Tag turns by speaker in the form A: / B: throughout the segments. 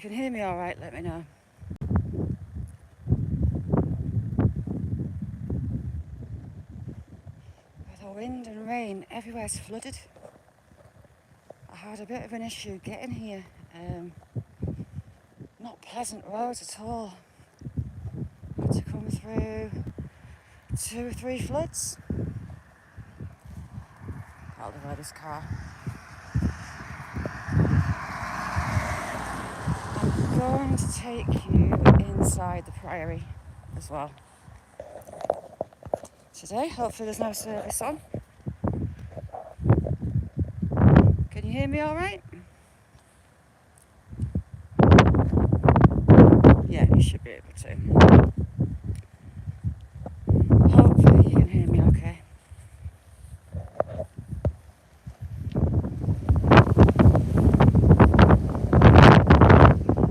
A: can hear me all right, let me know. With the wind and rain, everywhere's flooded. I had a bit of an issue getting here. Not pleasant roads at all. Had to come through 2 or 3 floods. Out of the way, this car. I'm going to take you inside the Priory as well today. Hopefully there's no service on. Can you hear me all right? Yeah, you should be able to. Hopefully you can hear me okay.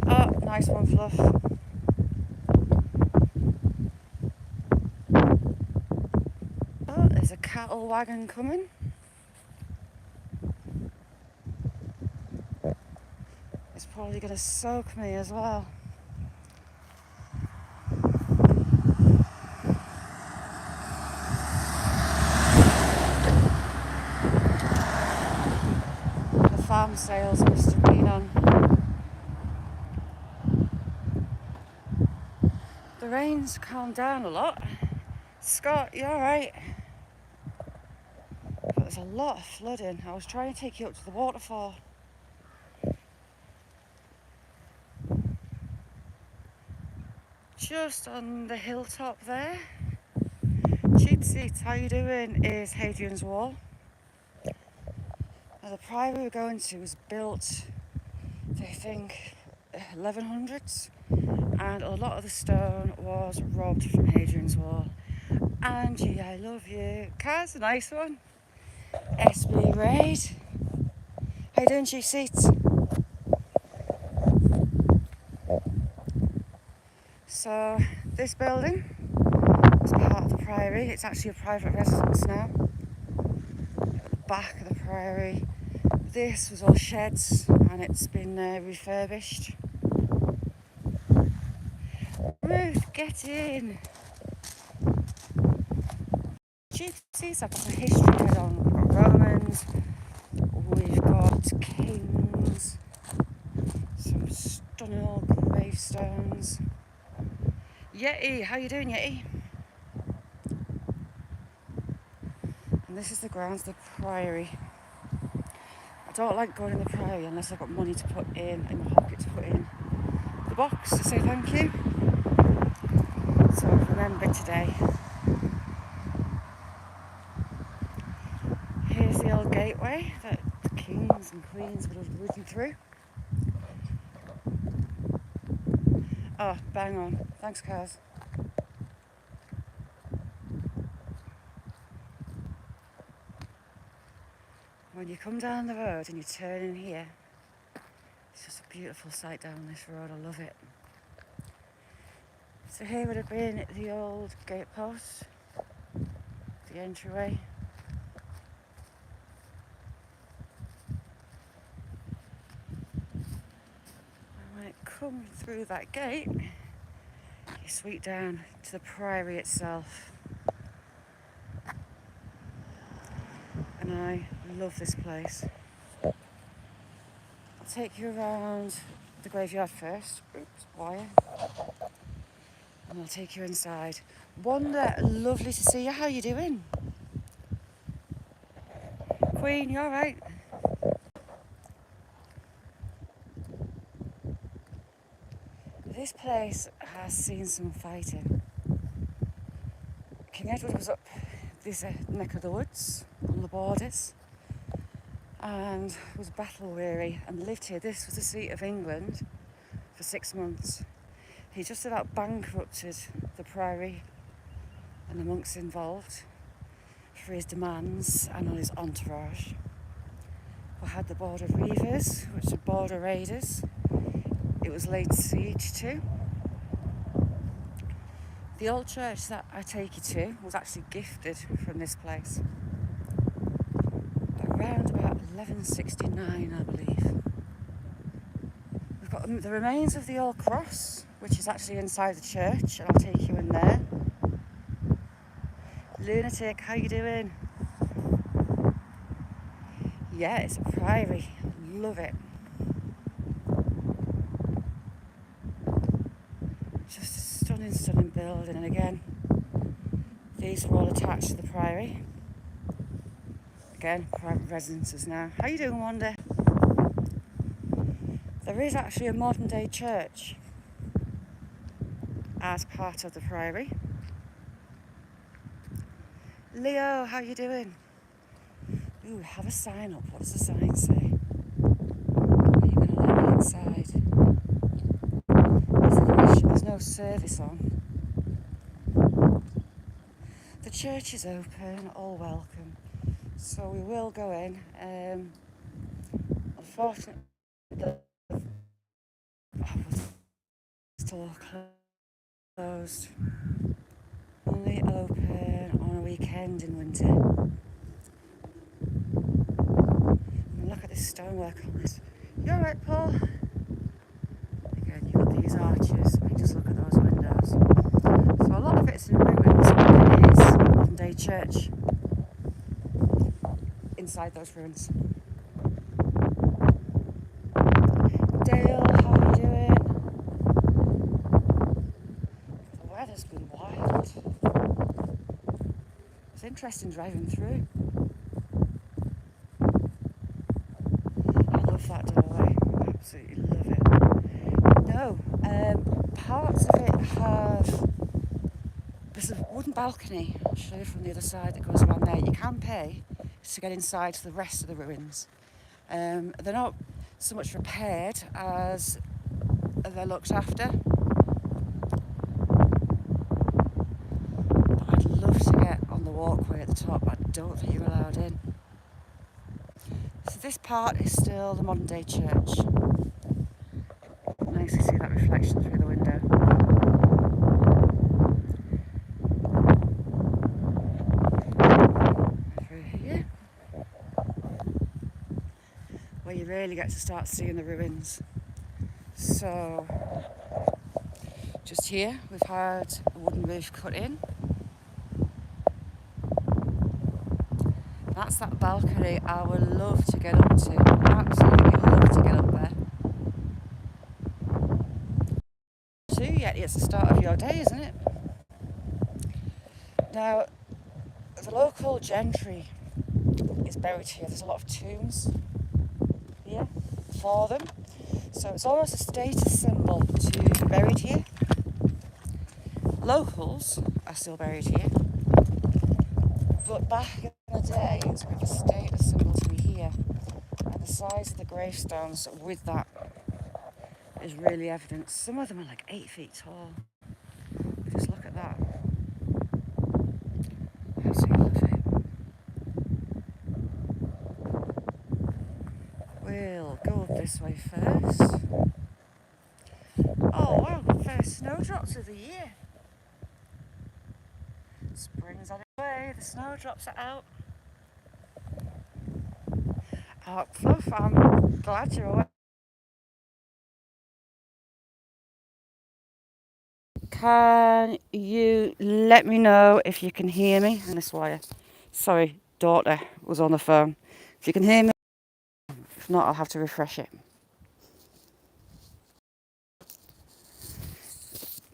A: Oh, nice one, Fluff. Oh, there's a cattle wagon coming. It's probably going to soak me as well. The farm sales must have been on. The rain's calmed down a lot. Scott, you alright? But there's a lot of flooding. I was trying to take you up to the waterfall. Just on the hilltop there. Cheap Seats, how you doing? Is Hadrian's Wall. Now the priory we're going to was built, they think, 1100s, and a lot of the stone was robbed from Hadrian's Wall. Angie, I love you. Kaz, a nice one. SB Raid. How you doing, Cheap Seats? So this building was part of the priory. It's actually a private residence now. At the back of the priory, this was all sheds and it's been refurbished. Ruth, get in. Gypsies, I've got some history going on. We've got Romans, we've got kings, some stunning old gravestones. Yeti, how you doing, Yeti? And this is the grounds of the priory. I don't like going in the priory unless I've got money to put in my pocket to put in the box to say thank you. So I've remembered today. Here's the old gateway that the kings and queens would have ridden through. Oh, bang on. Thanks, Kaz. When you come down the road and you turn in here, it's just a beautiful sight down this road. I love it. So here would have been the old gatepost, the entryway. And when it comes through that gate, you sweep down to the priory itself. And I love this place. I'll take you around the graveyard first. Oops, wire. And I'll take you inside. Wanda, lovely to see you. How you doing? Queen, you alright? This place has seen some fighting. King Edward was up this neck of the woods on the borders and was battle weary and lived here. This was the seat of England for 6 months. He just about bankrupted the priory and the monks involved for his demands and on his entourage. We had the Border Reivers, which are border raiders. It was laid siege to. The old church that I take you to was actually gifted from this place. Around about 1169, I believe. We've got got the remains of the old cross, which is actually inside the church, and I'll take you in there. Lunatic, how you doing? Yeah, it's a priory. Love it. Just a stunning, stunning building. And again, these are all attached to the priory. Again, private residences now. How you doing, Wanda? There is actually a modern day church as part of the priory. Leo, how you doing? Ooh, we have a sign up. What does the sign say? Are you going to let me inside? There's a question. There's no service on. The church is open, all welcome. So we will go in. Unfortunately, it's still closed. Only open on a weekend in winter. And look at this stonework on this. You alright, Paul? Again, you've got these arches. I mean, just look at those windows. So a lot of it's in ruins, but there is a modern day church inside those ruins. Dale, how are you doing? The weather's been wild. It's interesting driving through. I love that doorway. Absolutely love it. No, parts of it have. There's a wooden balcony, I'll show you from the other side, that goes around there. You can pay to get inside to the rest of the ruins. They're not so much repaired as they're looked after. But I'd love to get on the walkway at the top, but I don't think you're allowed in. So this part is still the modern day church. Nice to see that reflection through the window. Through here, where you really get to start seeing the ruins. So, just here, we've had a wooden roof cut in. That's that balcony I would love to get up to. Absolutely love to get up there. Yet it's the start of your day, isn't it? Now, the local gentry is buried here. There's a lot of tombs here for them. So it's almost a status symbol to be buried here. Locals are still buried here. But back in the day, it was a bit of a status symbol to be here. And the size of the gravestones with that is really evident. Some of them are like 8 feet tall. Just look at that. Absolutely love it. We'll go this way first. Oh wow, first snowdrops of the year. Spring's on its way, the snowdrops are out. Oh, Fluff, I'm glad you're awake. Can you let me know if you can hear me on this wire? Sorry, daughter was on the phone. If you can hear me, if not, I'll have to refresh it.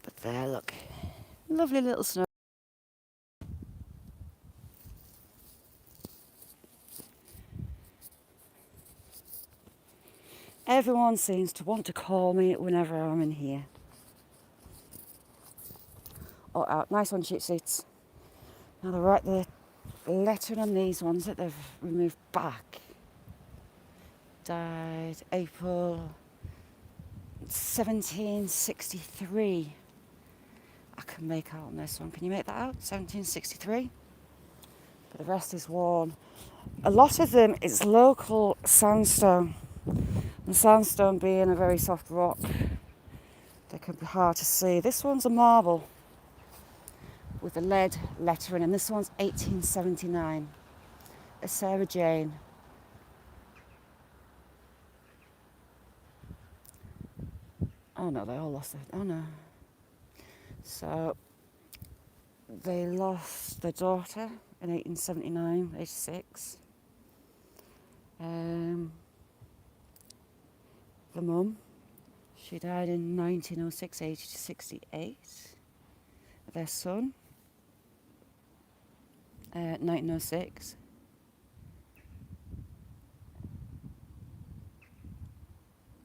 A: But there, look. Lovely little snow. Everyone seems to want to call me whenever I'm in here. Oh, out. Nice one, cheap seats. Now they're right there. Lettering on these ones that they've removed back. Died April 1763. I can make out on this one. Can you make that out? 1763. But the rest is worn. A lot of them is local sandstone. And sandstone being a very soft rock, they can be hard to see. This one's a marble with the lead lettering, and this one's 1879. A Sarah Jane. Oh no, they all lost their... Oh no. So they lost their daughter in 1879, aged 6. The mum, she died in 1906, aged 68. Their son, 1906.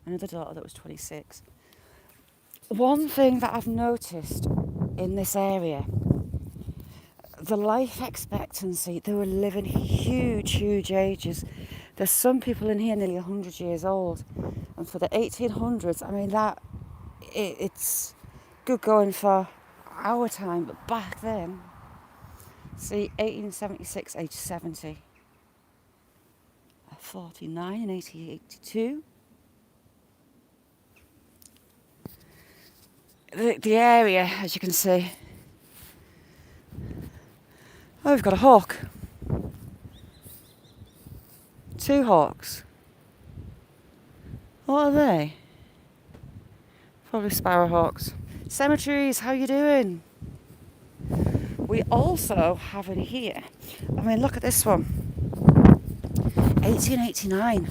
A: Another daughter that was 26. One thing that I've noticed in this area, the life expectancy, they were living huge ages. There's some people in here nearly 100 years old. And for the 1800s, I mean, it's good going for our time, but back then, see, 1876, age 70. 49 in 1882. The area, as you can see. Oh, we've got a hawk. 2 hawks. What are they? Probably sparrowhawks. Cemeteries, how you doing? We also have in here, I mean, look at this one. 1889.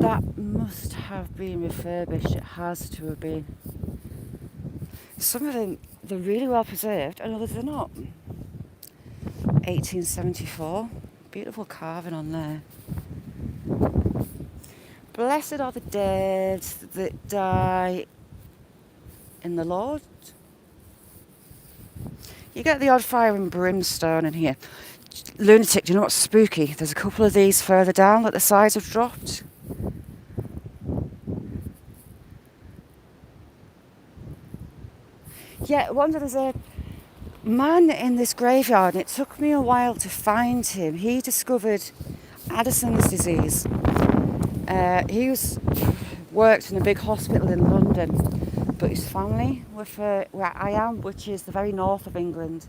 A: That must have been refurbished. It has to have been. Some of them, they're really well preserved, and others are not. 1874. Beautiful carving on there. Blessed are the dead that die in the Lord. You get the odd fire and brimstone in here. Lunatic, do you know what's spooky? There's a couple of these further down that the sides have dropped. Yeah, there's a man in this graveyard, and it took me a while to find him. He discovered Addison's disease. He worked in a big hospital in London, but his family were for where I am, which is the very north of England.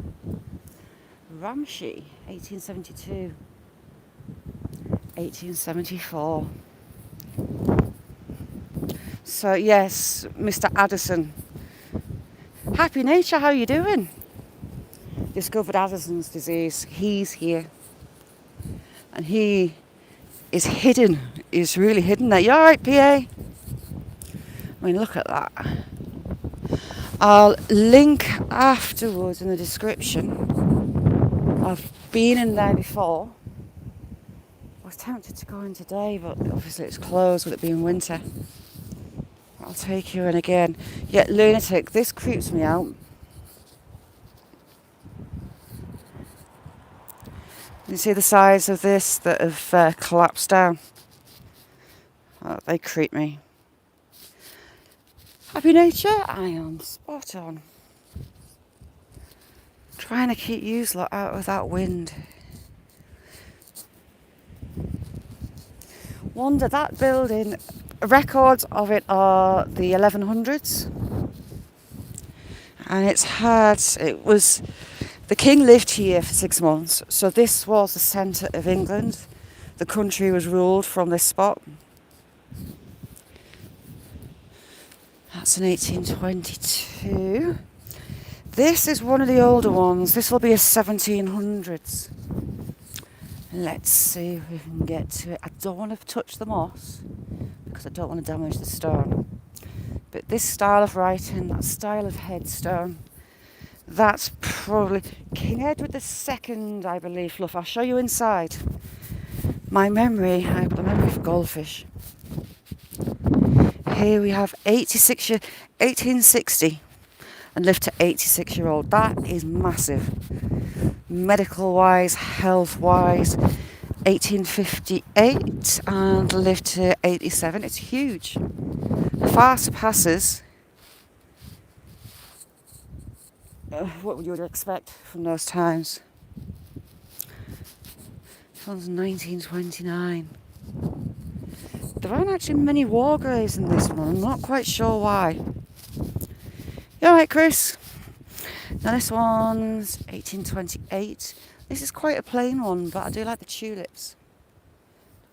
A: Ramsey, 1872, 1874. So yes, Mr. Addison. Happy Nature, how you doing? Discovered Addison's disease. He's here. And he is hidden. He's really hidden there. You alright, PA? I mean, look at that. I'll link afterwards in the description. I've been in there before. I was tempted to go in today, but obviously it's closed with it being winter. I'll take you in again. Yeah, lunatic, this creeps me out. You see the sides of this that have collapsed down? Oh, they creep me. Happy Nature, I am spot on. Trying to keep you lot out of that wind. Wonder that building, records of it are the 1100s. And the king lived here for 6 months, so this was the centre of England. The country was ruled from this spot. That's in 1822. This is one of the older ones. This will be a 1700s. Let's see if we can get to it. I don't want to touch the moss because I don't want to damage the stone. But this style of writing, that style of headstone, that's probably King Edward II, I believe. Look, I'll show you inside. My memory, I've got a memory for goldfish. Here we have 1860 and lived to 86-year-old. That is massive. Medical wise, health wise, 1858 and lived to 87. It's huge. Far surpasses what you would expect from those times. This one's 1929. There aren't actually many war graves in this one. I'm not quite sure why. You alright, Chris? Now this one's 1828. This is quite a plain one, but I do like the tulips.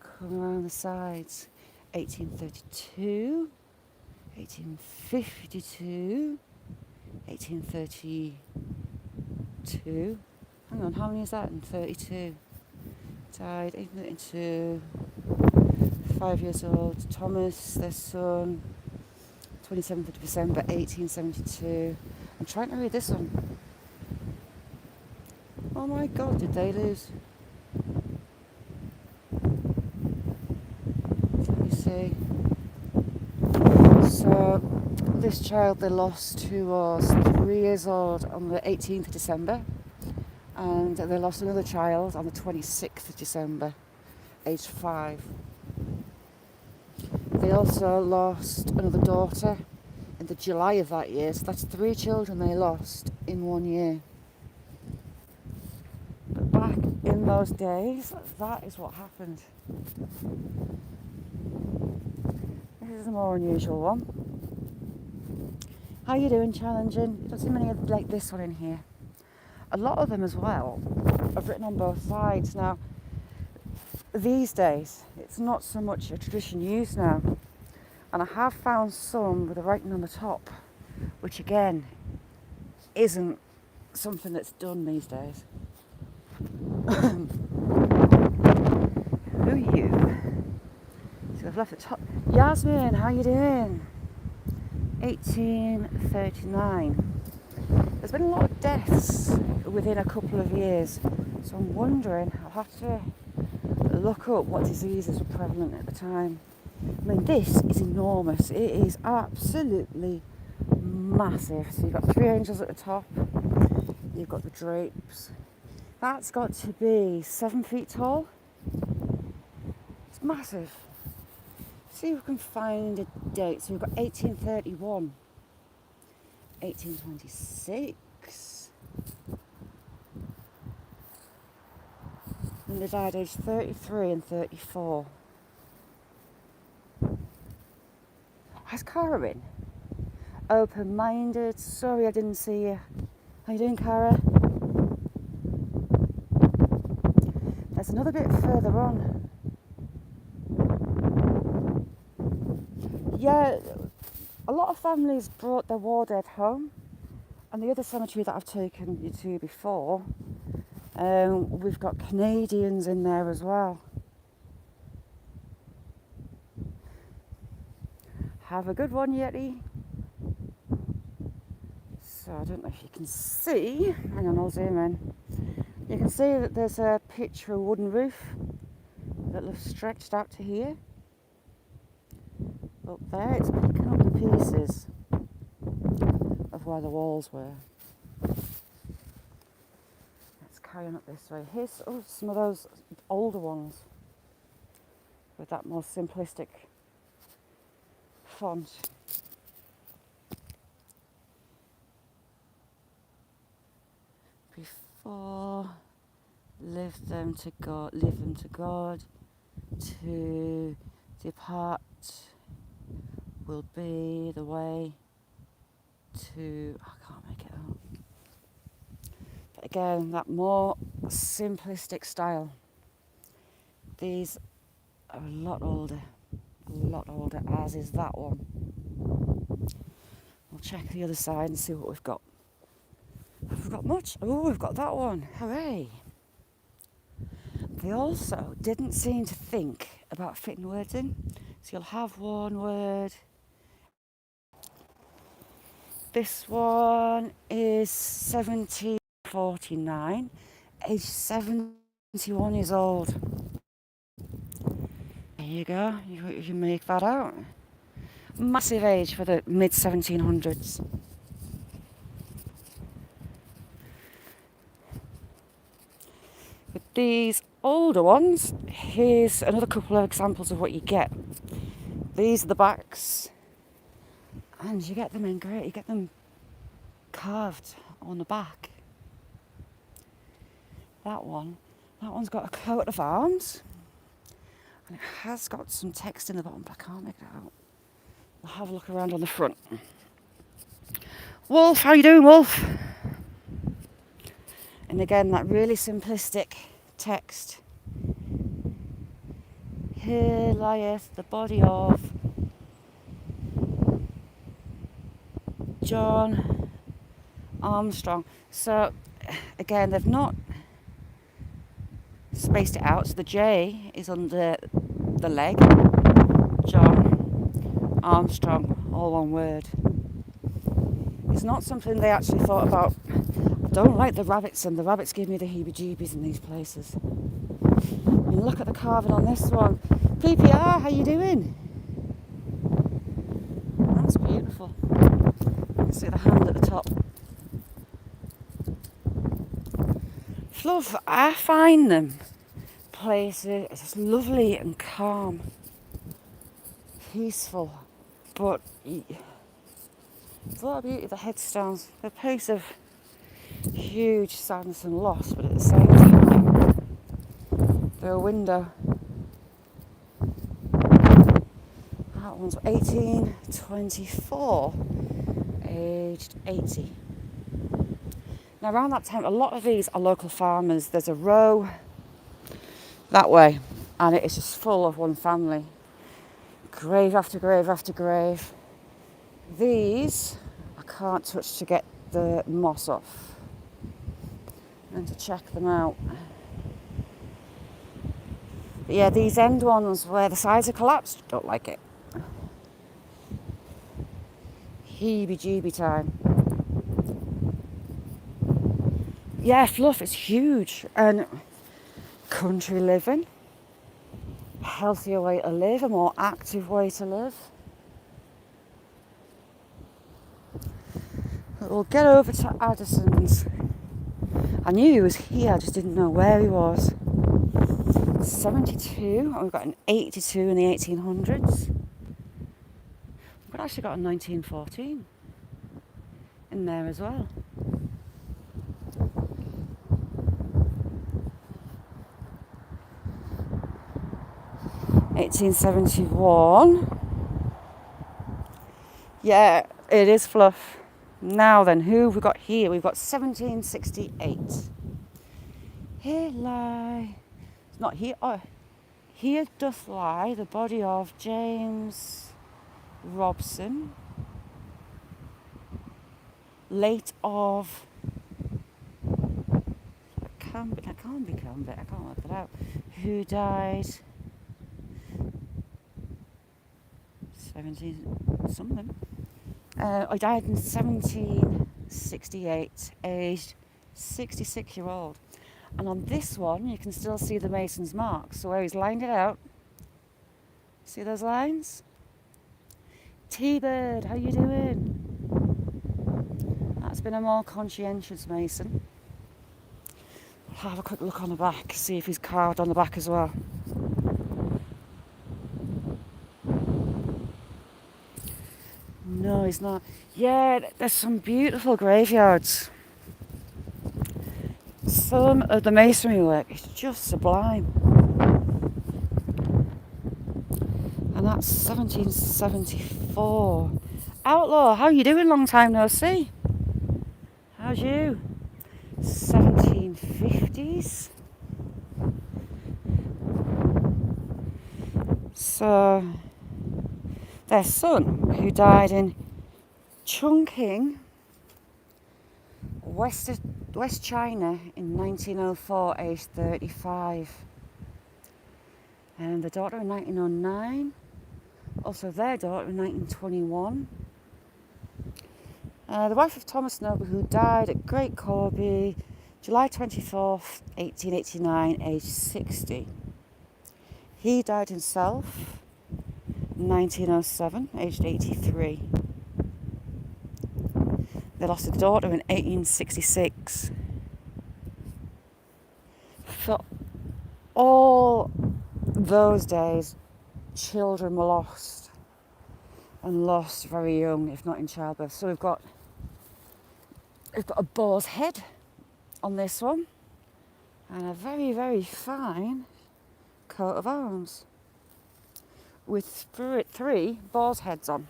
A: Come around the sides. 1832. 1852, 1832. Hang on, how many is that in 32? Died 1832, 5 years old. Thomas, their son, 27th of December 1872. I'm trying to read this one. Oh my god, did they lose? Let me see. So, this child they lost, who was 3 years old, on the 18th of December, and they lost another child on the 26th of December, aged 5. They also lost another daughter in the July of that year, so that's 3 children they lost in 1 year. But back in those days, that is what happened. This is a more unusual one. How you doing, challenging? You don't see many like this one in here. A lot of them as well I've written on both sides. Now, these days, it's not so much a tradition used now. And I have found some with the writing on the top, which again, isn't something that's done these days. Who are you? So I've left the top. Yasmin, how you doing? 1839. There's been a lot of deaths within a couple of years, so I'm wondering, I'll have to look up what diseases were prevalent at the time. I mean, this is enormous. It is absolutely massive. So you've got 3 angels at the top, you've got the drapes. That's got to be 7 feet tall. It's massive. See if we can find a date. So we've got 1831, 1826. And they died aged 33 and 34. Has Cara in? Open-minded. Sorry I didn't see you. How you doing, Cara? There's another bit further on. Yeah, a lot of families brought their war dead home. And the other cemetery that I've taken you to before, we've got Canadians in there as well. Have a good one, Yeti. So I don't know if you can see. Hang on, I'll zoom in. You can see that there's a picture of a wooden roof that looks stretched out to here. Up there, it's picking up the pieces of where the walls were. Let's carry on up this way. Here's some of those older ones with that more simplistic font. Before, live them to God, to depart will be the way to, I can't make it out. But again, that more simplistic style. These are a lot older, as is that one. We'll check the other side and see what we've got. Have we got much? Oh, we've got that one. Hooray. They also didn't seem to think about fitting words in. So you'll have one word. This one is 1749, age 71 years old. There you go, you make that out. Massive age for the mid-1700s. With these older ones, here's another couple of examples of what you get. These are the backs, and you get them in great, you get them carved on the back. That one's got a coat of arms, and it has got some text in the bottom, but I can't make it out. I'll have a look around on the front. Wolf, how you doing, Wolf? And again, that really simplistic text. Here lieth the body of John Armstrong. So again, they've not spaced it out, so the J is under the leg. John Armstrong, all one word. It's not something they actually thought about. I don't like the rabbits, and the rabbits give me the heebie-jeebies in these places. And look at the carving on this one. PPR, how you doing? That's beautiful. You can see the hand at the top. Fluff, I find them places just lovely and calm, peaceful, but there's a lot of beauty. The headstones, the place of huge sadness and loss, but at the same time, they're a window. That one's 1824, aged 80. Now around that time, a lot of these are local farmers. There's a row that way, and it is just full of one family. Grave after grave after grave. These I can't touch to get the moss off and to check them out. But yeah, these end ones where the sides are collapsed, don't like it. Heebie-jeebie time. Yeah, Fluff is huge, and country living, healthier way to live, a more active way to live. We'll get over to Addison's. I knew he was here, I just didn't know where he was. 72, and we've got an 82 in the 1800s. We've actually got a 1914 in there as well. $1871. Yeah, it is Fluff. Now then, who have we got here? We've got 1768. Here lie, it's not here, oh, here doth lie the body of James Robson, late of, that can't be Cambit, I can't work that out, who died 17 something. I died in 1768, aged 66-year-old. And on this one, you can still see the mason's marks. So where he's lined it out, see those lines? T-Bird, how you doing? That's been a more conscientious mason. I'll have a quick look on the back, see if he's carved on the back as well. No, he's not. Yeah, there's some beautiful graveyards. Some of the masonry work is just sublime. And that's 1774. Outlaw, how you doing? Long time no see. How's you? 1750s. So their son, who died in Chongqing, West China in 1904, aged 35. And the daughter in 1909. Also their daughter in 1921. The wife of Thomas Noble, who died at Great Corby, July 24th, 1889, aged 60. He died himself in 1907, aged 83. They lost a daughter in 1866. For all those days, children were lost, and lost very young, if not in childbirth. So we've got a boar's head on this one, and a very, very fine coat of arms with three boar's heads on.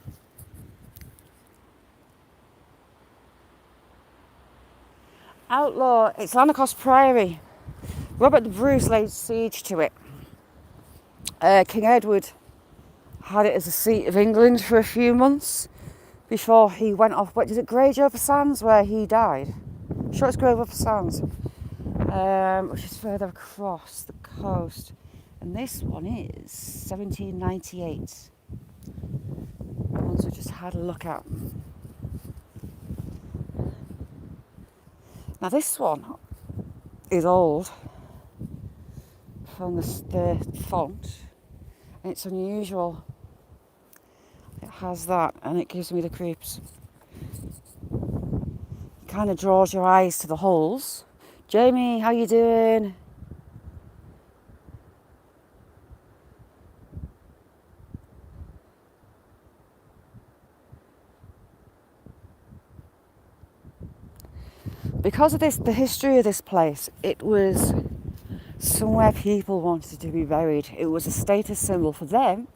A: Outlaw, it's Lanercost Priory. Robert the Bruce laid siege to it. King Edward had it as a seat of England for a few months before he went off. What is it, Grey Over Sands, where he died? I'm sure it's Grey Over Sands, which is further across the coast. And this one is 1798. The ones we just had a look at. Now this one is old from the font, and it's unusual. It has that, and it gives me the creeps. It kind of draws your eyes to the holes. Jamie, how you doing? Because of this, the history of this place, it was somewhere people wanted to be buried. It was a status symbol for them,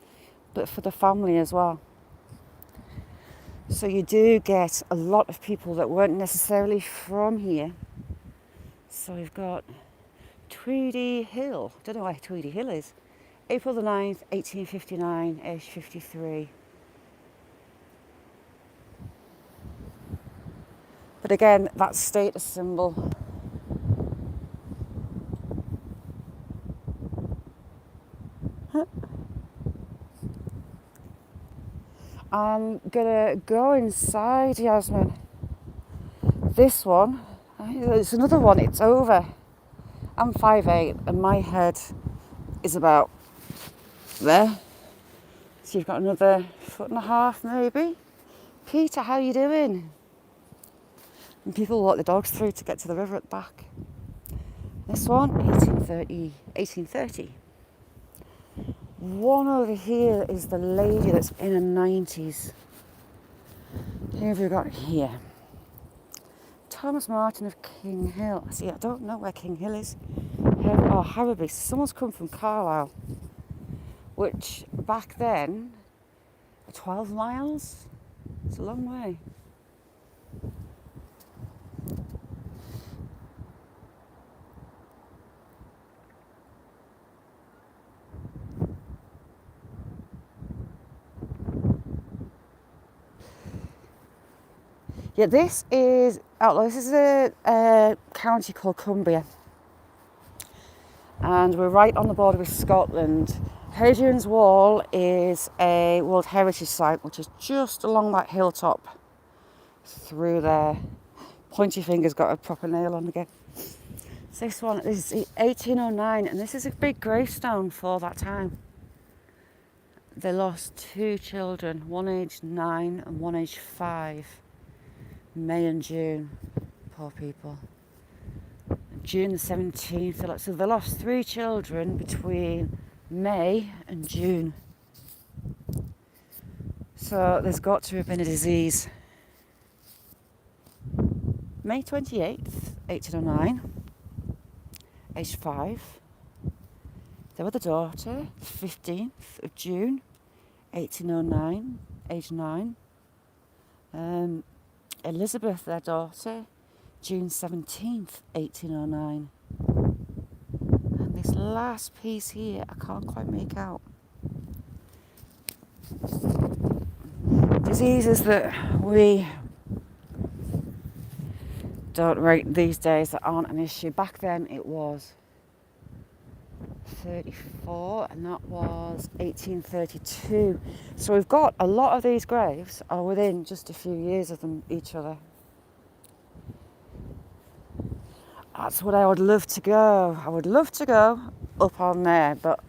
A: but for the family as well. So you do get a lot of people that weren't necessarily from here. So we've got Tweedy Hill. Don't know where Tweedy Hill is. April the 9th, 1859, age 53. But again, that status symbol. I'm gonna go inside, Yasmin. This one, it's another one, it's over. I'm 5'8" and my head is about there. So you've got another 1.5 feet maybe. Peter, how you doing? And people walk the dogs through to get to the river at the back. This one, 1830. One over here is the lady that's in her 90s. Who have we got here? Thomas Martin of King Hill. See, I don't know where King Hill is. Oh, Harrowby. Someone's come from Carlisle, which back then, 12 miles. It's a long way. Yeah, this is a county called Cumbria, and we're right on the border with Scotland. Hadrian's Wall is a World Heritage Site, which is just along that hilltop through there. Pointy finger's got a proper nail on again. So this one is 1809, and this is a big gravestone for that time. They lost 2 children, one aged 9 and one aged 5. May and June, poor people. June the 17th, so they lost 3 children between May and June. So there's got to have been a disease. May 28th, 1809, aged 5. They were the daughter, the 15th of June, 1809, aged 9. Elizabeth, their daughter, June 17th, 1809. And this last piece here, I can't quite make out. Diseases that we don't rate these days, that aren't an issue. Back then it was 34, and that was 1832. So we've got a lot of these graves are within just a few years of them each other. That's what I would love to go. I would love to go up on there, but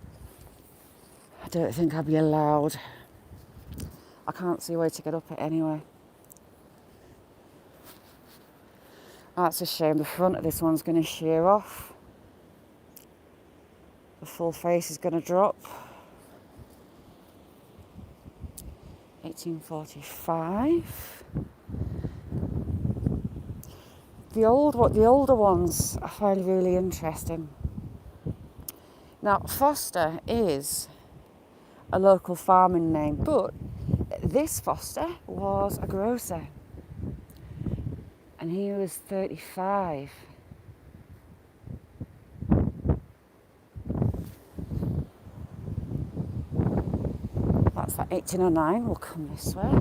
A: I don't think I'd be allowed. I can't see a way to get up it anyway. That's a shame. The front of this one's going to shear off. The full face is going to drop. 1845. The older ones I find really interesting. Now, Foster is a local farming name, but this Foster was a grocer, and he was 35. That's that 1809. We'll come this way.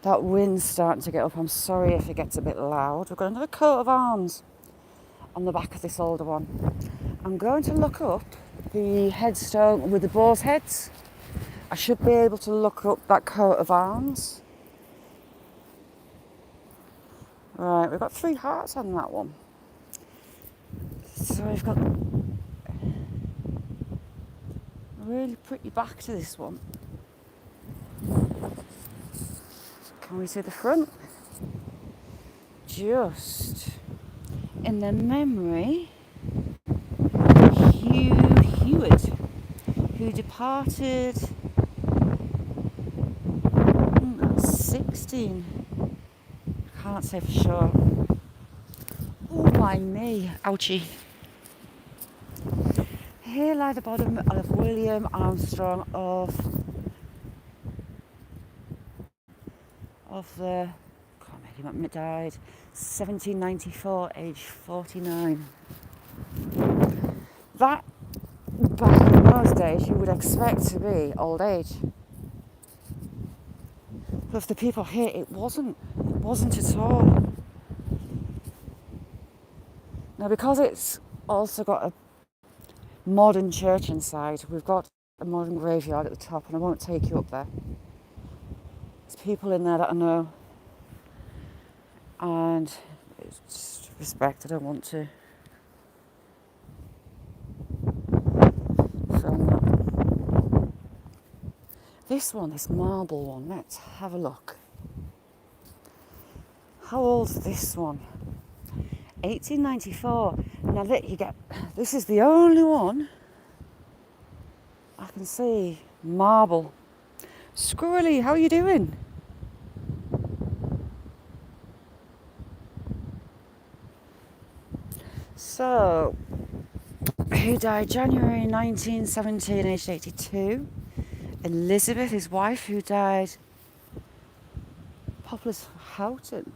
A: That wind's starting to get up. I'm sorry if it gets a bit loud. We've got another coat of arms on the back of this older one. I'm going to look up the headstone with the boar's heads. I should be able to look up that coat of arms. Right, we've got 3 hearts on that one. So we've got a really pretty back to this one. Can we see the front? Just in the memory, Hugh Hewitt, who departed 16. Can't say for sure. Oh my knee, ouchie. Here lie the bottom of William Armstrong of the, can't make him up, died 1794, age 49. That, back in those days, you would expect to be old age. But for the people here, it wasn't at all. Now, because it's also got a modern church inside, we've got a modern graveyard at the top, and I won't take you up there. There's people in there that I know, and it's just respect. I don't want to film that. This marble one, let's have a look. How old's this one? 1894. Now this is the only one I can see marble. Squirrely, how are you doing? So, he died January 1917, aged 82. Elizabeth, his wife, who died Poplar's Houghton,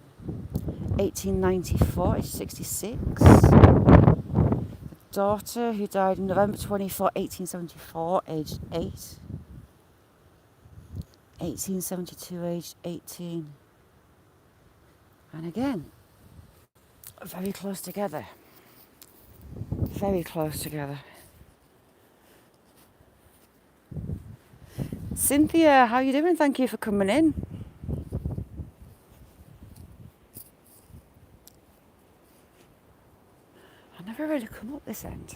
A: 1894, aged 66. Daughter, who died November 24, 1874, aged 8. 1872, aged 18. And again, very close together. Very close together. Cynthia, how are you doing? Thank you for coming in. I never really come up this end.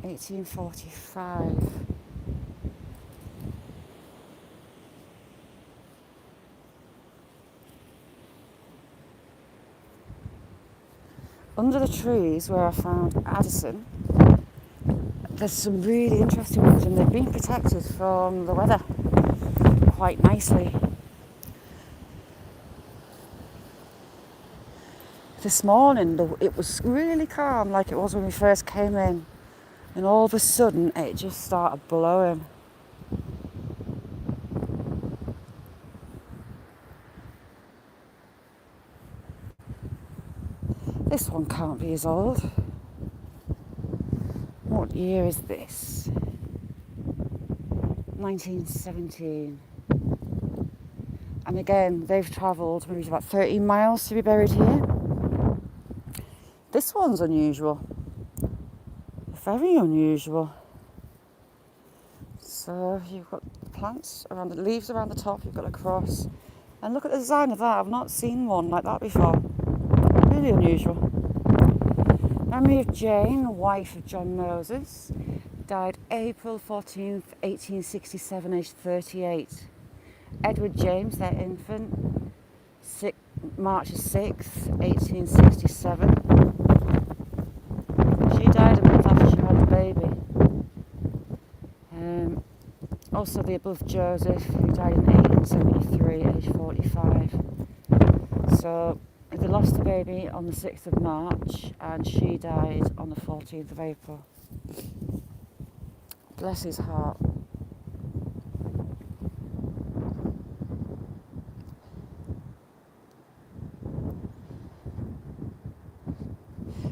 A: 1845. Under the trees where I found Addison, there's some really interesting ones, and they've been protected from the weather quite nicely. This morning it was really calm, like it was when we first came in, and all of a sudden it just started blowing. This one can't be as old. What year is this? 1917. And again, they've travelled maybe about 13 miles to be buried here. This one's unusual. Very unusual. So you've got plants around the leaves around the top, you've got a cross. And look at the design of that. I've not seen one like that before. Really unusual. Memory of Jane, wife of John Moses, died April 14th, 1867, aged 38. Edward James, their infant, March 6th, 1867. She died a month after she had the baby. Also the above Joseph, who died in 1873, aged 45. So they lost the baby on the 6th of March, and she died on the 14th of April. Bless his heart.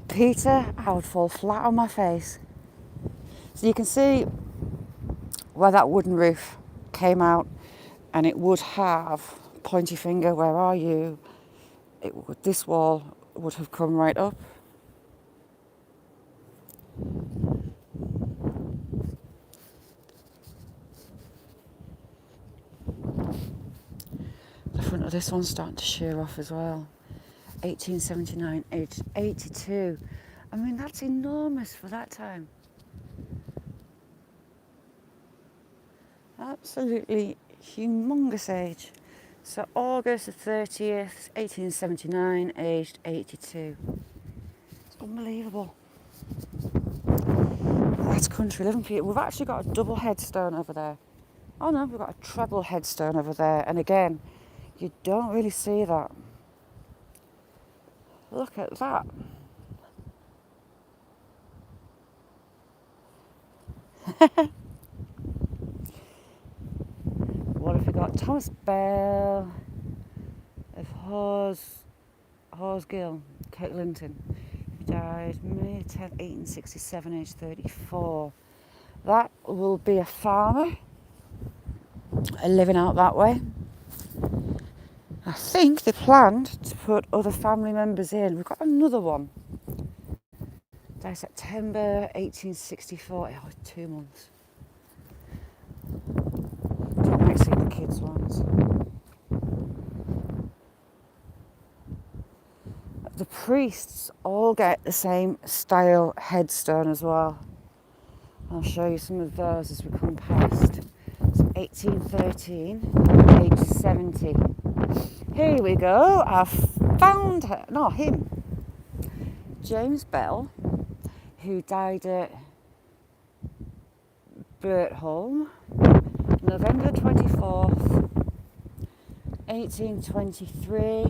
A: Peter, I would fall flat on my face. So you can see where that wooden roof came out. and it would have pointy finger, where are you? This wall would have come right up. The front of this one's starting to shear off as well. 1879, aged 82. I mean, that's enormous for that time. Absolutely humongous age. So August the 30th, 1879, aged 82. It's unbelievable. That's country living for you. We've actually got a double headstone over there. Oh no, we've got a treble headstone over there. And again, you don't really see that. Look at that. What have we got? Thomas Bell of Horsgill, Kirklinton. He died May 10th, 1867, aged 34. That will be a farmer living out that way. I think they planned to put other family members in. We've got another one. Died September 1864. Oh, 2 months. I might see the kids' ones. The priests all get the same style headstone as well. I'll show you some of those as we come past. So 1813, age 70. Here we go. I found her. No, him. James Bell, who died at Bertholm, November 24th, 1823,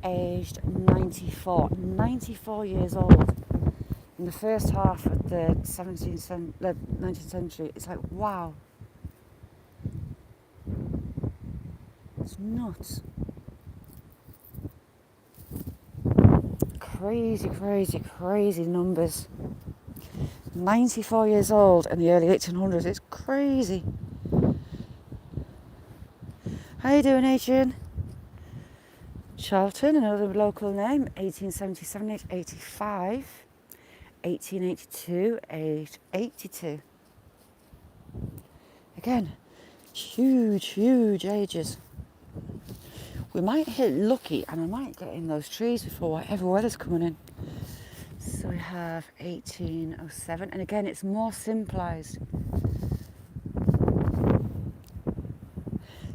A: aged 94. 94 years old. In the first half of the 19th century. It's like, wow. It's nuts. Crazy, crazy, crazy numbers. 94 years old in the early 1800s. It's crazy. How you doing, Adrian? Charlton, another local name. 1877, age 85. 1882, age 82. Again, huge, huge ages. We might hit lucky and I might get in those trees before whatever weather's coming in. So we have 1807, and again it's more simplised.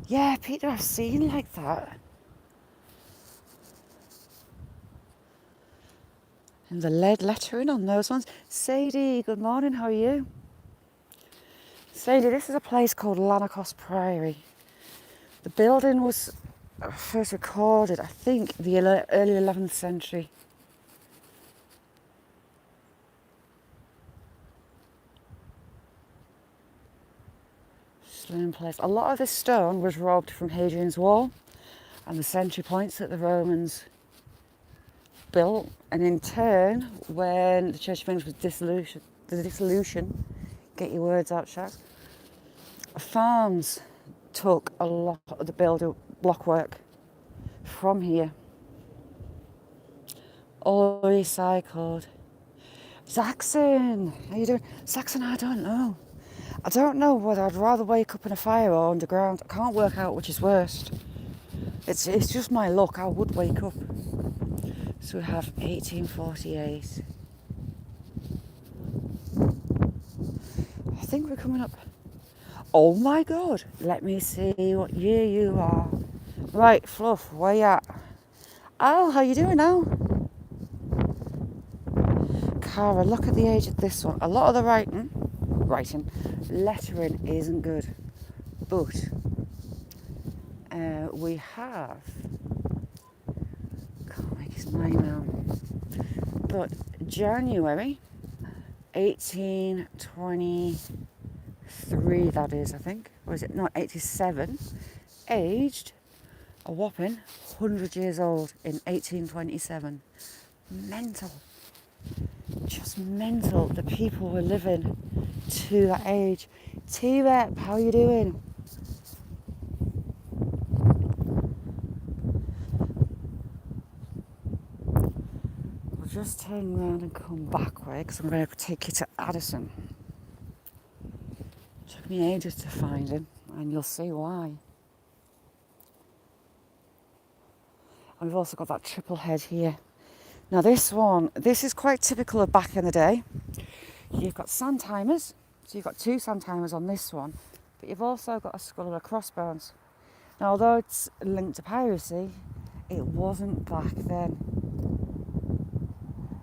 A: Yeah, Peter, I've seen like that. And the lead lettering on those ones. Sadie, good morning, how are you? Sadie, this is a place called Lanercost Priory. The building was first recorded, I think, the early 11th century. Still in place. A lot of this stone was robbed from Hadrian's Wall and the sentry points that the Romans built, and in turn, when the Church of England was dissolution, get your words out, Shaq, farms took a lot of the builder blockwork from here. All recycled. Saxon, how you doing? Saxon, I don't know. I don't know whether I'd rather wake up in a fire or underground. I can't work out which is worst. It's just my luck. I would wake up. So we have 1848. I think we're coming up. Oh my God, let me see what year you are. Right, Fluff, where you at? Al, how you doing now? Cara, look at the age of this one. A lot of the lettering isn't good. But we have, can't make his name now, but January 1823, that is, I think, or is it not, 87, aged a whopping 100 years old in 1827. Mental. Just mental that people were living to that age. T-Rep, how are you doing? just turn around and come back way because I'm going to take you to Addison. It took me ages to find him, and you'll see why. And we've also got that triple head here. Now this is quite typical of back in the day. You've got sand timers, so you've got 2 sand timers on this one, but you've also got a skull and a crossbones. Now although it's linked to piracy, it wasn't back then.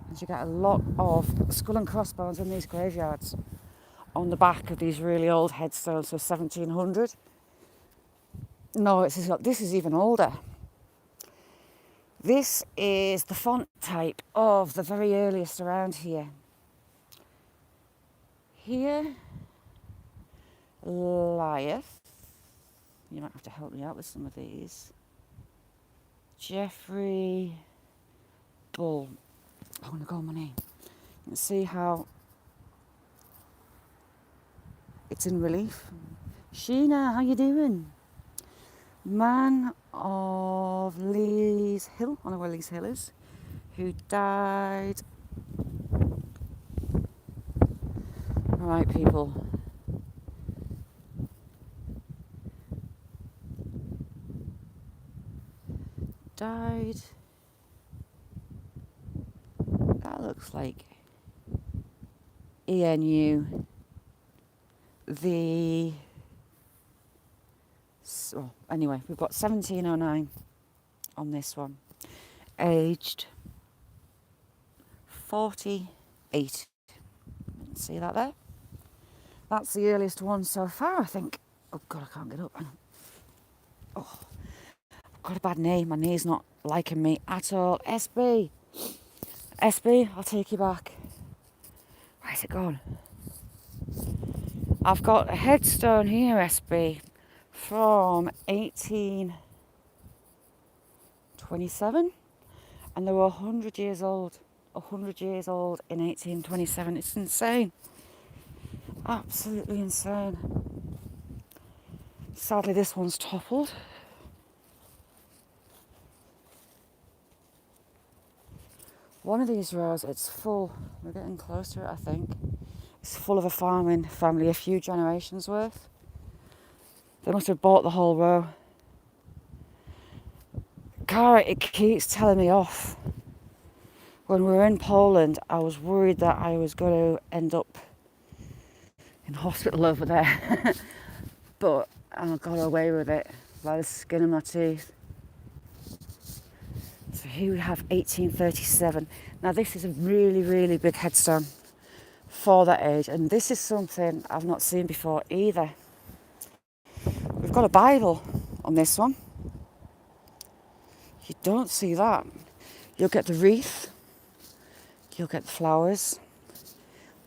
A: And you get a lot of skull and crossbones in these graveyards on the back of these really old headstones, so 1700. No, this is even older. This is the font type of the very earliest around here. Here lieth, you might have to help me out with some of these, Jeffrey Bull. I'm going to go on my name. You can see how it's in relief. Sheena, how you doing? Man of Lee's Hill, I don't know where Lee's Hill is, who died. Alright people. Died. That looks like ENU. Anyway, we've got 1709 on this one. Aged 48. See that there? That's the earliest one so far, I think. Oh God, I can't get up. Oh, I've got a bad knee. My knee's not liking me at all. SB, I'll take you back. Where's it gone? I've got a headstone here, SB, from 1827, and they were 100 years old. 100 years old in 1827. It's insane. Absolutely insane. Sadly, this one's toppled. One of these rows, it's full. We're getting close to it, I think. It's full of a farming family, a few generations worth. They must have bought the whole row. Cara, it keeps telling me off. When we were in Poland, I was worried that I was going to end up in hospital over there. But I got away with it by the skin of my teeth. So here we have 1837. Now this is a really, really big headstone for that age. And this is something I've not seen before either. We've got a Bible on this one. You don't see that. You'll get the wreath. You'll get the flowers.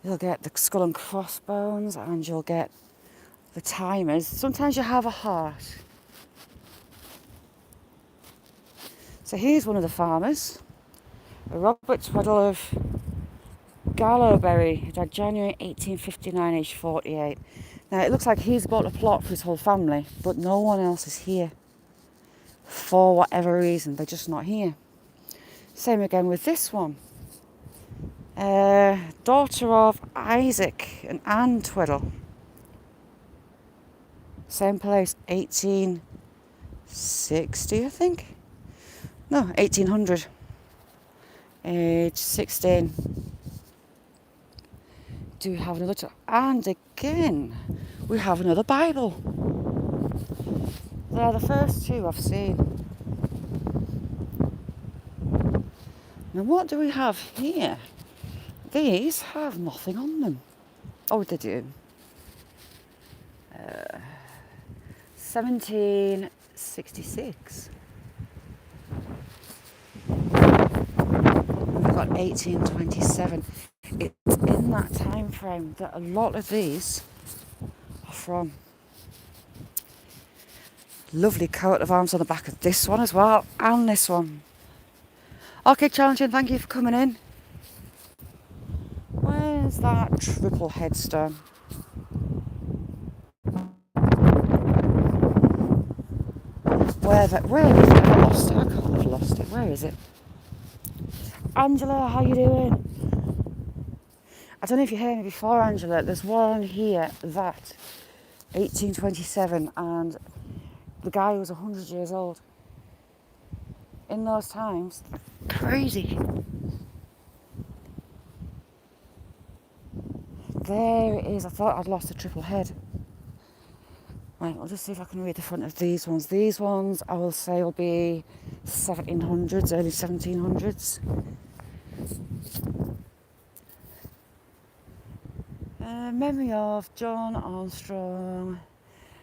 A: You'll get the skull and crossbones, and you'll get the timers. Sometimes you have a heart. So here's one of the farmers, Robert Tweddle of Gallowbury, who died January 1859, aged 48. Now it looks like he's bought a plot for his whole family, but no one else is here. For whatever reason, they're just not here. Same again with this one. Daughter of Isaac and Anne Tweddle. Same place, 1860, I think. No, 1800. Age 16. Do we have another? And again, we have another Bible. They're the first two I've seen. Now, what do we have here? These have nothing on them. Oh, they do. 1766. We've got 1827. It's in that time frame that a lot of these are from. Lovely coat of arms on the back of this one as well, and this one. Okay, Challenging, thank you for coming in. Where's that triple headstone? Where is it? I lost it. I can't have lost it. Where is it? Angela, how you doing? I don't know if you heard me before, Angela. There's one here that 1827, and the guy was 100 years old. In those times, crazy. There it is. I thought I'd lost a triple head. Right, I'll just see if I can read the front of these ones. These ones, I will say, will be 1700s, early 1700s. Memory of John Armstrong.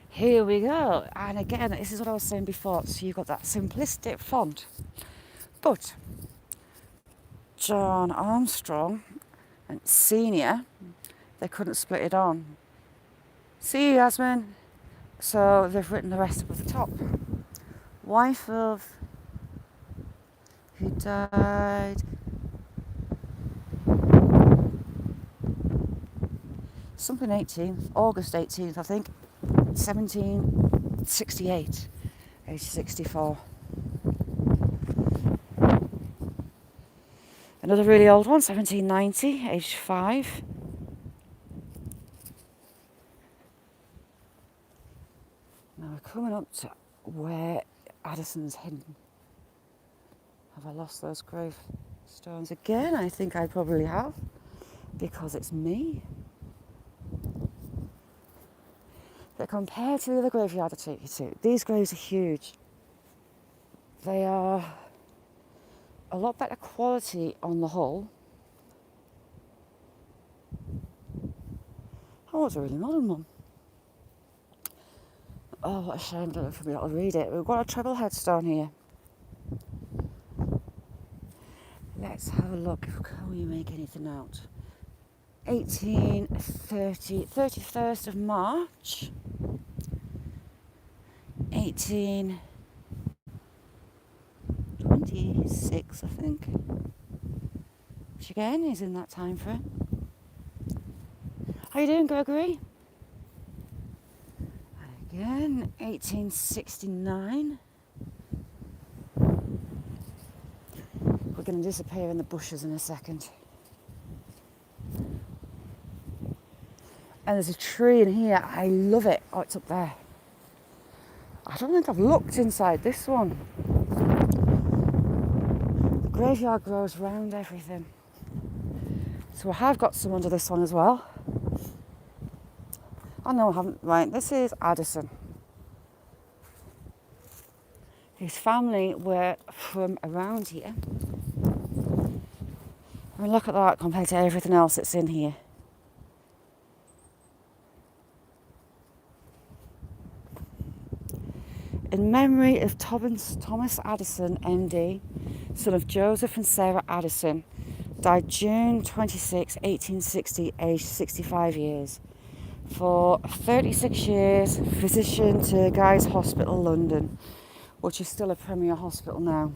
A: Here we go. And again, this is what I was saying before. So you've got that simplistic font. But John Armstrong and Senior, they couldn't split it on. See you, Yasmin. So they've written the rest up at the top. Wife of who died something 18th, August 18th, I think, 1768, age 64. Another really old one, 1790, age 5. Now we're coming up to where Addison's hidden. Have I lost those gravestones again? I think I probably have, because it's me. But compared to the other graveyard I take you to, these graves are huge. They are a lot better quality on the whole. Oh, it's a really modern one. Oh, what a shame, I don't know if we'll be able to read it. We've got a treble headstone here. Let's have a look. Can we make anything out? 1830, 31st of March, 1826, I think. Which again is in that time frame. How you doing, Gregory? And again, 1869. We're going to disappear in the bushes in a second. And there's a tree in here. I love it. Oh, it's up there. I don't think I've looked inside this one. The graveyard grows round everything. So I have got some under this one as well. Oh no, I haven't. Right, this is Addison. His family were from around here. I mean, look at that compared to everything else that's in here. In memory of Thomas Addison, MD, son of Joseph and Sarah Addison, died June 26, 1860, aged 65 years. For 36 years, physician to Guy's Hospital, London, which is still a premier hospital now.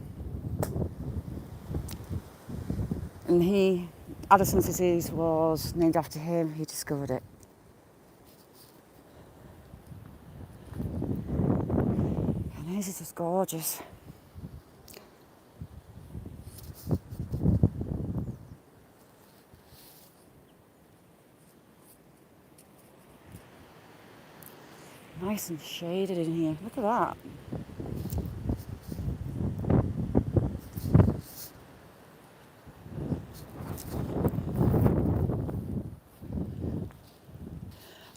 A: And Addison's disease was named after him. He discovered it. And his is just gorgeous. Nice and shaded in here. Look at that.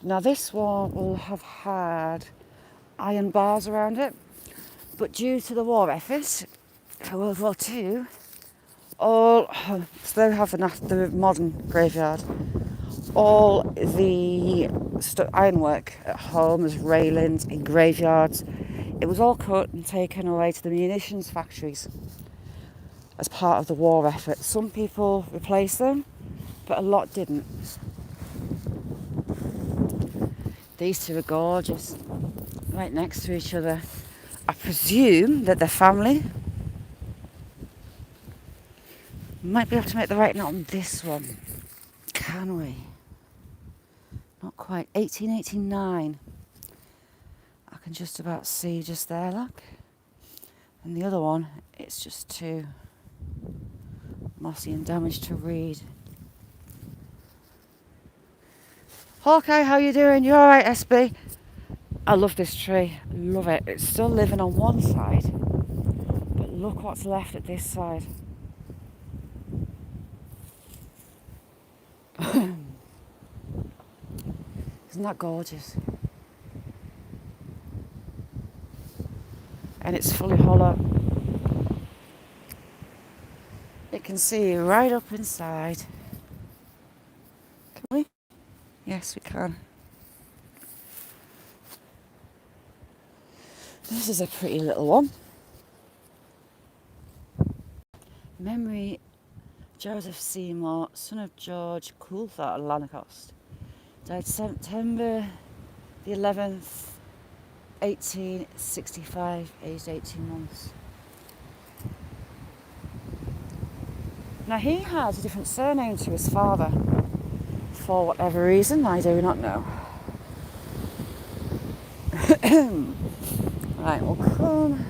A: Now this one will have had iron bars around it, but due to the war effort for World War II, so they have the modern graveyard. All the ironwork at home, as railings in graveyards, it was all cut and taken away to the munitions factories as part of the war effort. Some people replaced them, but a lot didn't. These two are gorgeous, right next to each other. I presume that they're family. Might be able to make the right note on this one. Can we? Not quite. 1889. I can just about see just there, look. And the other one, it's just too mossy and damaged to reed. Hawkeye, how you doing? You alright, SB? I love this tree. Love it. It's still living on one side, but look what's left at this side. Isn't that gorgeous? And it's fully hollow. You can see right up inside. Can we? Yes, we can. This is a pretty little one. Memory Joseph Seymour, son of George Coulthard of Lanercost. Died September the 11th, 1865, aged 18 months. Now he has a different surname to his father. For whatever reason, I do not know. Right, we'll come.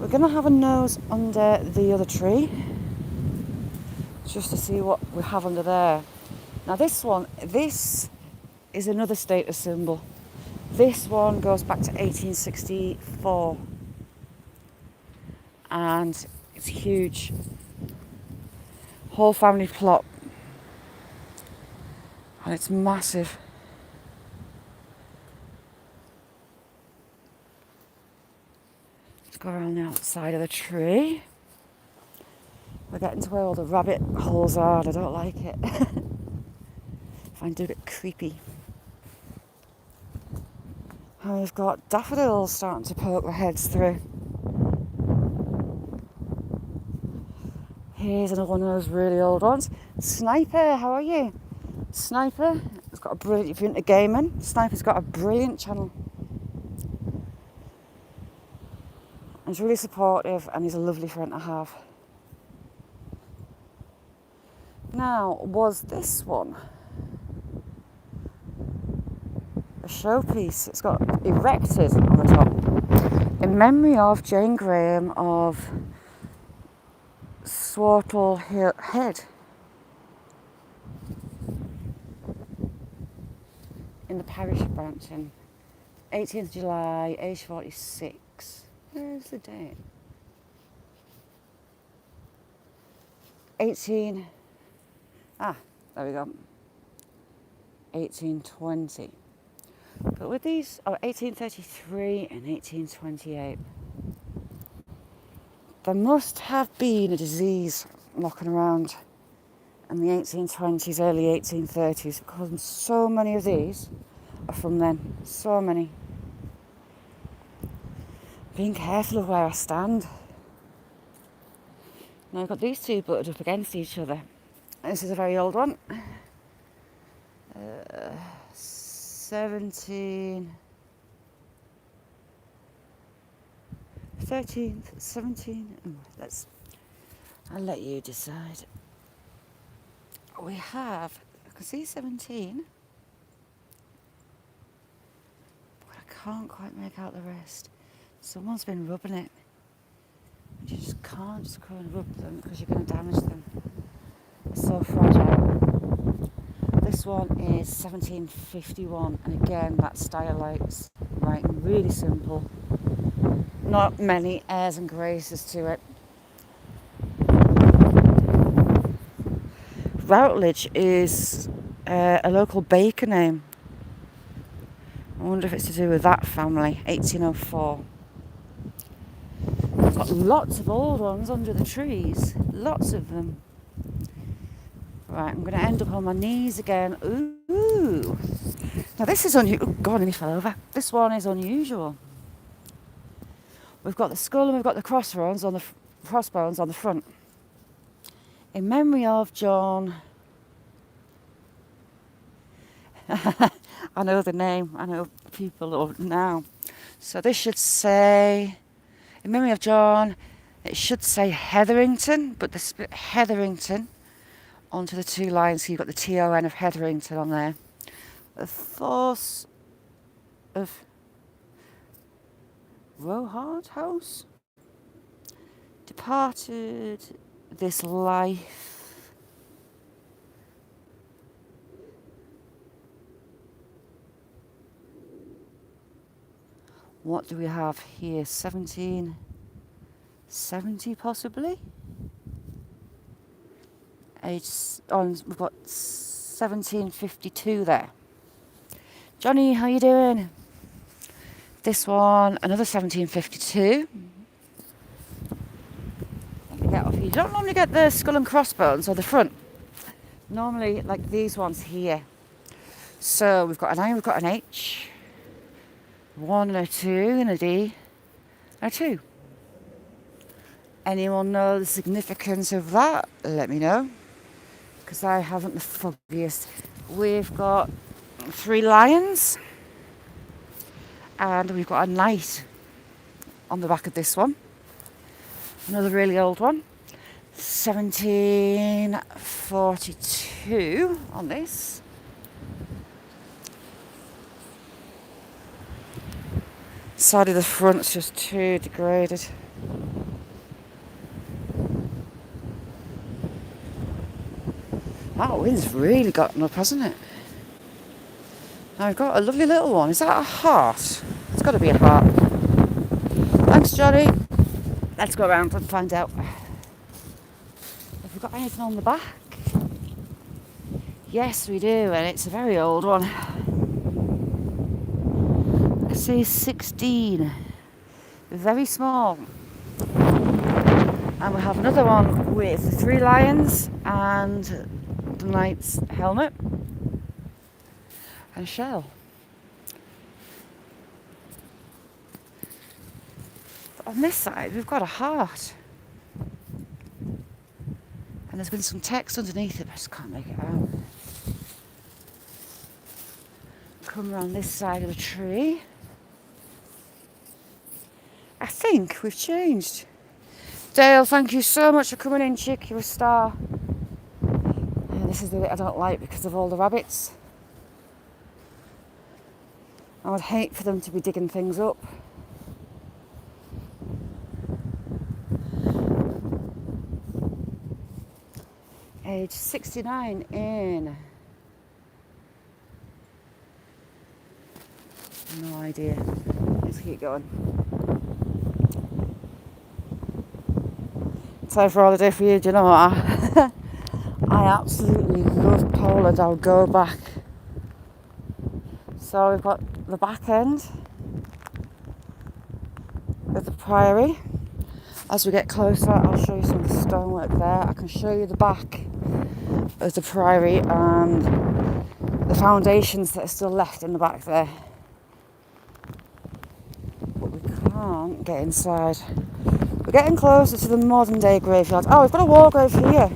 A: We're going to have a nose under the other tree, just to see what we have under there. Now this is another status symbol. This one goes back to 1864. And it's huge. Whole family plot. And it's massive. Let's go around the outside of the tree. We're getting to where all the rabbit holes are, and I don't like it. I find it a bit creepy. And we've got daffodils starting to poke their heads through. Here's another one of those really old ones. Sniper, how are you? Sniper has got a brilliant, if you're into gaming, Sniper's got a brilliant channel. He's really supportive and he's a lovely friend to have. Now, was this one a showpiece? It's got erected on the top in memory of Jane Graham of Swartle Head in the parish branch in 18th July, age 46. Where's the date? there we go. 1820. But with these, 1833 and 1828. There must have been a disease knocking around in the 1820s, early 1830s, because so many of these are from then. So many. Being careful of where I stand. Now I've got these two butted up against each other. This is a very old one. 17... 13th, 17. I'll let you decide. We have, I can see 17, but I can't quite make out the rest. Someone's been rubbing it. And you just can't just go and rub them because you're going to damage them. They're so fragile. This one is 1751, and again that stylized writing, really simple. Not many airs and graces to it. Routledge is a local baker name. I wonder if it's to do with that family. 1804. We've got lots of old ones under the trees. Lots of them. Right, I'm going to end up on my knees again. Ooh. Now this is unusual. Oh God, he fell over. This one is unusual. We've got the skull and we've got the crossbones on the front. In memory of John... I know the name. I know people now. So this should say... In memory of John, it should say Hetherington, but the split Hetherington onto the two lines. So you've got the TON of Hetherington on there. The force of Rohard House departed this life. What do we have here? 1770 possibly? We've got 1752 there. Johnny, how you doing? This one, another 1752. Let me get off here. You don't normally get the skull and crossbones or the front. Normally, like these ones here. So we've got an I, we've got an H. 1 and a 2 and a D and a 2. Anyone know the significance of that? Let me know, because I haven't the foggiest. We've got 3 lions and we've got a knight on the back of this one. Another really old one. 1742 on this. Sadly, the front's just too degraded. That wind's really gotten up, hasn't it? Now we've got a lovely little one. Is that a heart? It's got to be a heart. Thanks, Johnny. Let's go around and find out. Have we got anything on the back? Yes, we do, and it's a very old one. I say 16. Very small. And we have another one with the 3 lions and the knight's helmet and a shell. But on this side, we've got a heart. And there's been some text underneath it, but I just can't make it out. Come around this side of the tree. I think we've changed. Dale, thank you so much for coming in, chick. You're a star. And this is the bit I don't like because of all the rabbits. I would hate for them to be digging things up. Age 69 in. No idea. Let's keep going. So for all the day for you, do you know what? I absolutely love Poland. I'll go back. So we've got the back end of the Priory. As we get closer, I'll show you some of the stonework there. I can show you the back of the Priory and the foundations that are still left in the back there. But we can't get inside. We're getting closer to the modern day graveyard. Oh, we've got a war grave here.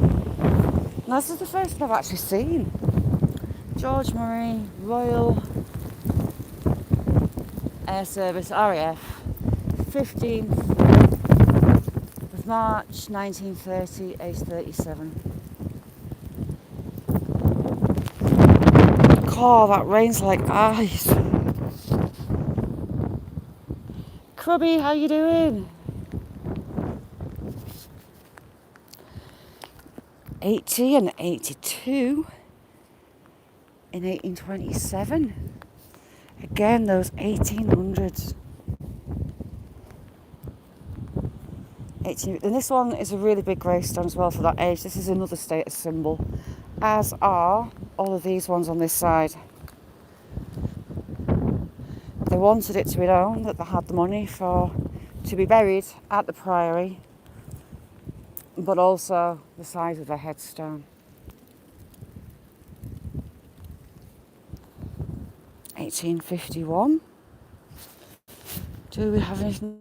A: Now, this is the first one I've actually seen. George Murray, Royal Air Service, RAF, 15th of March 1930, age 37. God, that rain's like ice. Crubby, how you doing? 80 and 82 in 1827. Again, those 1800s. And this one is a really big gravestone as well for that age. This is another status symbol, as are all of these ones on this side. They wanted it to be known that they had the money to be buried at the Priory, but also the size of their headstone. 1851. Do we have anything?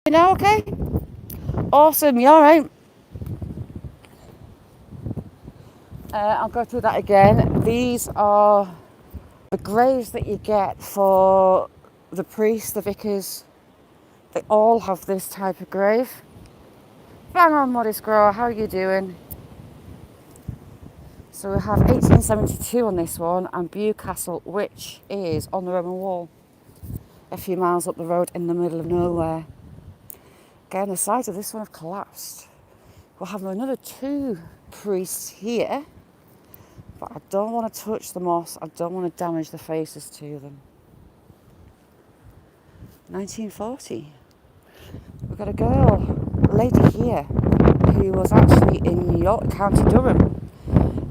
A: You know, okay? Awesome, you alright? I'll go through that again. These are the graves that you get for the priests, the vicars. They all have this type of grave. Bang on, Modest Grower, how are you doing? So we have 1872 on this one, and Bew Castle, which is on the Roman wall, a few miles up the road in the middle of nowhere. Again, the sides of this one have collapsed. We'll have another 2 priests here, but I don't want to touch the moss. I don't want to damage the faces to them. 1940. We've got a lady here, who was actually in York, County Durham,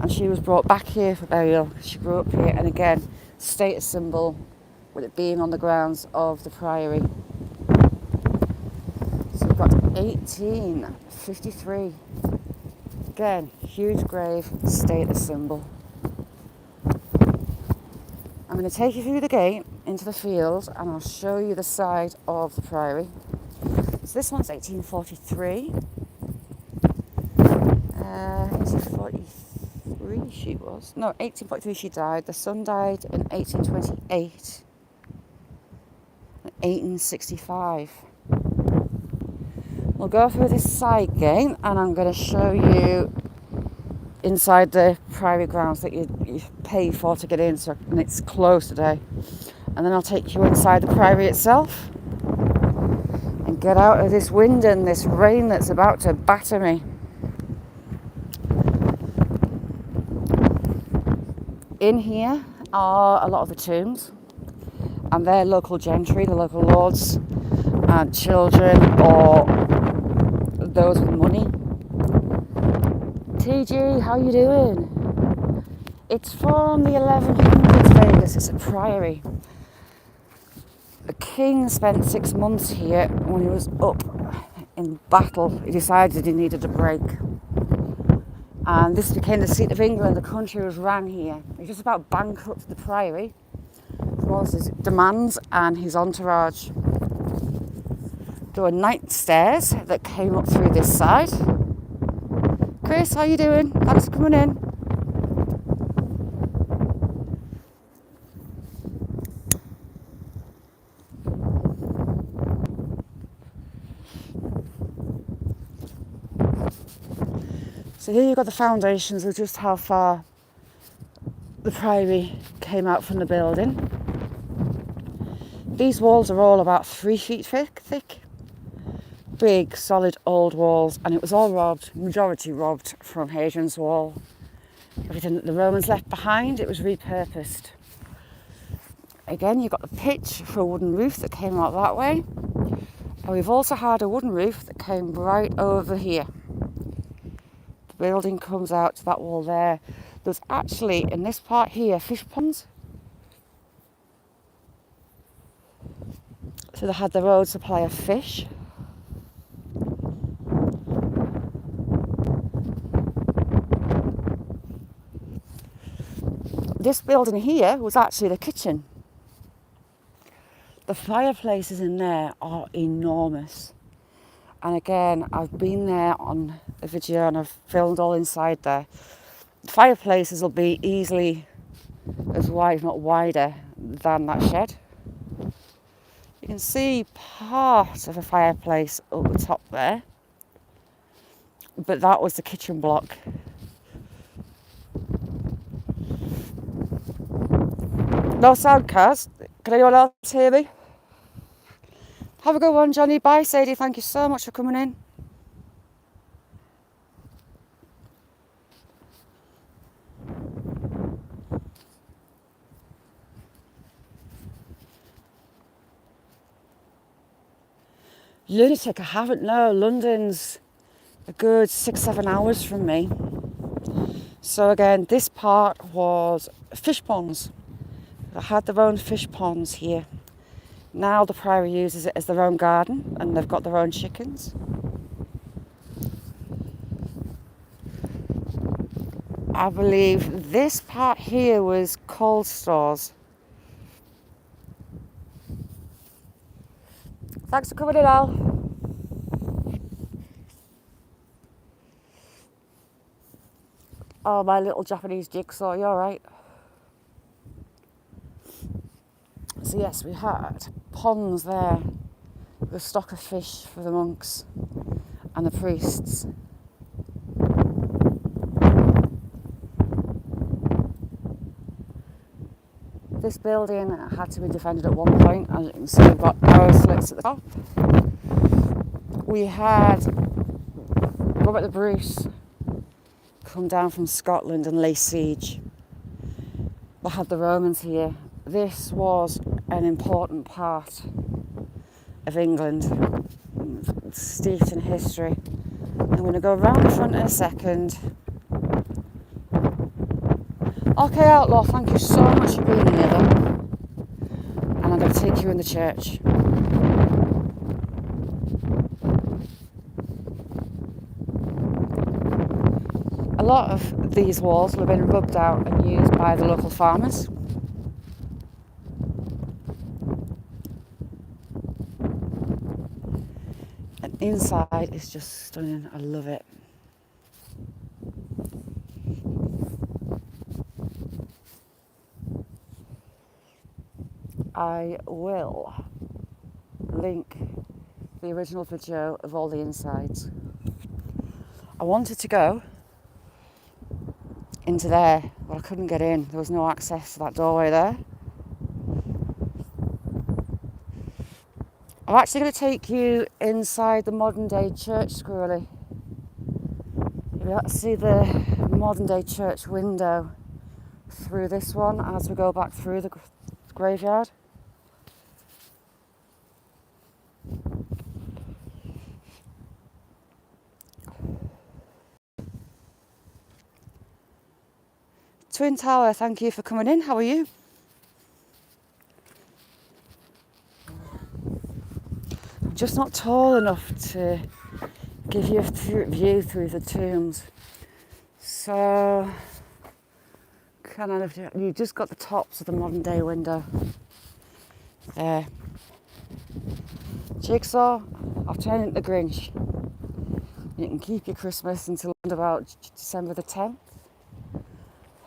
A: and she was brought back here for burial. She grew up here, and again, status symbol with it being on the grounds of the Priory. So we've got 1853. Again, huge grave, status symbol. I'm going to take you through the gate into the field, and I'll show you the side of the Priory. So this one's 1843. 1843 she was. No, 1843 she died. The son died in 1828. 1865. We'll go through this side gate, and I'm going to show you inside the Priory grounds that you pay for to get in, so, and it's closed today. And then I'll take you inside the Priory itself and get out of this wind and this rain that's about to batter me. In here are a lot of the tombs, and they're local gentry, the local lords and children, or those with money. TG, how you doing? It's from the 1100s Vegas. It's a priory. The king spent 6 months here. When he was up in battle, he decided he needed a break. And this became the seat of England. The country was ran here. He just about bankrupted the priory from all his demands and his entourage. There were night stairs that came up through this side. Chris, how you doing? Thanks for coming in. So here you've got the foundations of just how far the priory came out from the building. These walls are all about 3 feet thick. Big, solid old walls, and it was all robbed, majority robbed from Hadrian's Wall. Everything that the Romans left behind, it was repurposed. Again, you've got the pitch for a wooden roof that came out that way. And we've also had a wooden roof that came right over here. The building comes out to that wall there. There's actually, in this part here, fish ponds. So they had their own supply of fish. This building here was actually the kitchen. The fireplaces in there are enormous. And again, I've been there on a video and I've filmed all inside there. The fireplaces will be easily as wide, if not wider, than that shed. You can see part of a fireplace up the top there. But that was the kitchen block. No sound, Kaz. Can anyone else hear me? Have a good one, Johnny. Bye, Sadie. Thank you so much for coming in. Lunatic, I haven't, no. London's a good 6-7 hours from me. So again, this part was fish ponds. They had their own fish ponds here. Now the priory uses it as their own garden, and they've got their own chickens. I believe this part here was coal stores. Thanks for coming in, Al. Oh, my little Japanese jigsaw, you alright? So yes, we had ponds there with a stock of fish for the monks and the priests. This building had to be defended at one point, as you can see we've got arrow slits at the top. We had Robert the Bruce come down from Scotland and lay siege. We had the Romans here. This was an important part of England, steeped in history. I'm going to go round the front in a second. Okay, Outlaw, thank you so much for being here then. And I'm going to take you in the church. A lot of these walls have been rubbed out and used by the local farmers. And inside is just stunning, I love it. I will link the original video of all the insides. I wanted to go into there, but I couldn't get in. There was no access to that doorway there. I'm actually going to take you inside the modern day church, Squirrely. You'll be able to see the modern day church window through this one as we go back through the graveyard. Twin Tower, thank you for coming in. How are you? I'm just not tall enough to give you a view through the tombs. So, you just got the tops of the modern day window. There. Jigsaw, I've turned into Grinch. You can keep your Christmas until about December the 10th.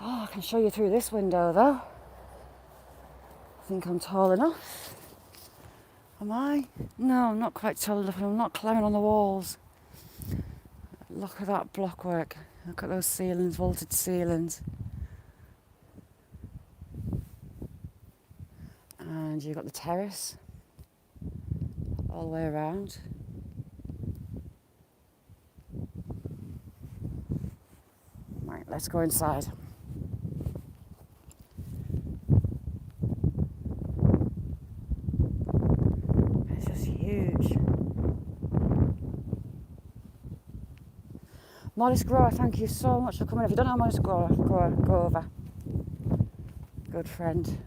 A: Oh, I can show you through this window though. I think I'm tall enough. Am I? No, I'm not quite tall enough and I'm not climbing on the walls. Look at that blockwork. Look at those ceilings, vaulted ceilings. And you've got the terrace all the way around. Right, let's go inside. It's just huge. Modest Grower, thank you so much for coming. If you don't know Modest Grower, go over. Good friend.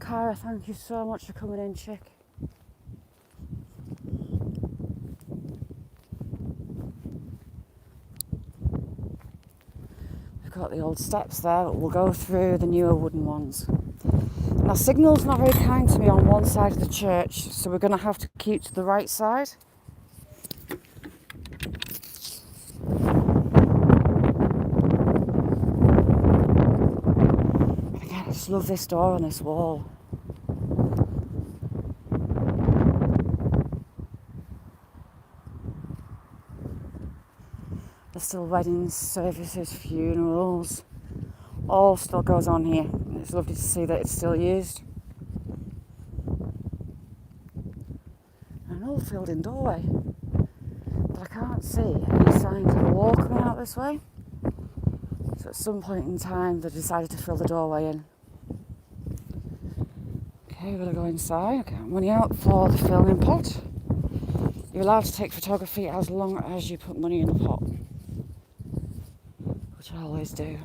A: Cara, thank you so much for coming in, chick. We've got the old steps there, but we'll go through the newer wooden ones. Now, signal's not very kind to me on one side of the church, so we're going to have to keep to the right side. And again, I just love this door on this wall. There's still weddings, services, funerals, all still goes on here. It's lovely to see that it's still used. An old filled-in doorway, but I can't see any signs of a wall coming out this way. So at some point in time they decided to fill the doorway in. Okay, we're going to go inside. Okay, money out for the filming pot. You're allowed to take photography as long as you put money in the pot, which I always do.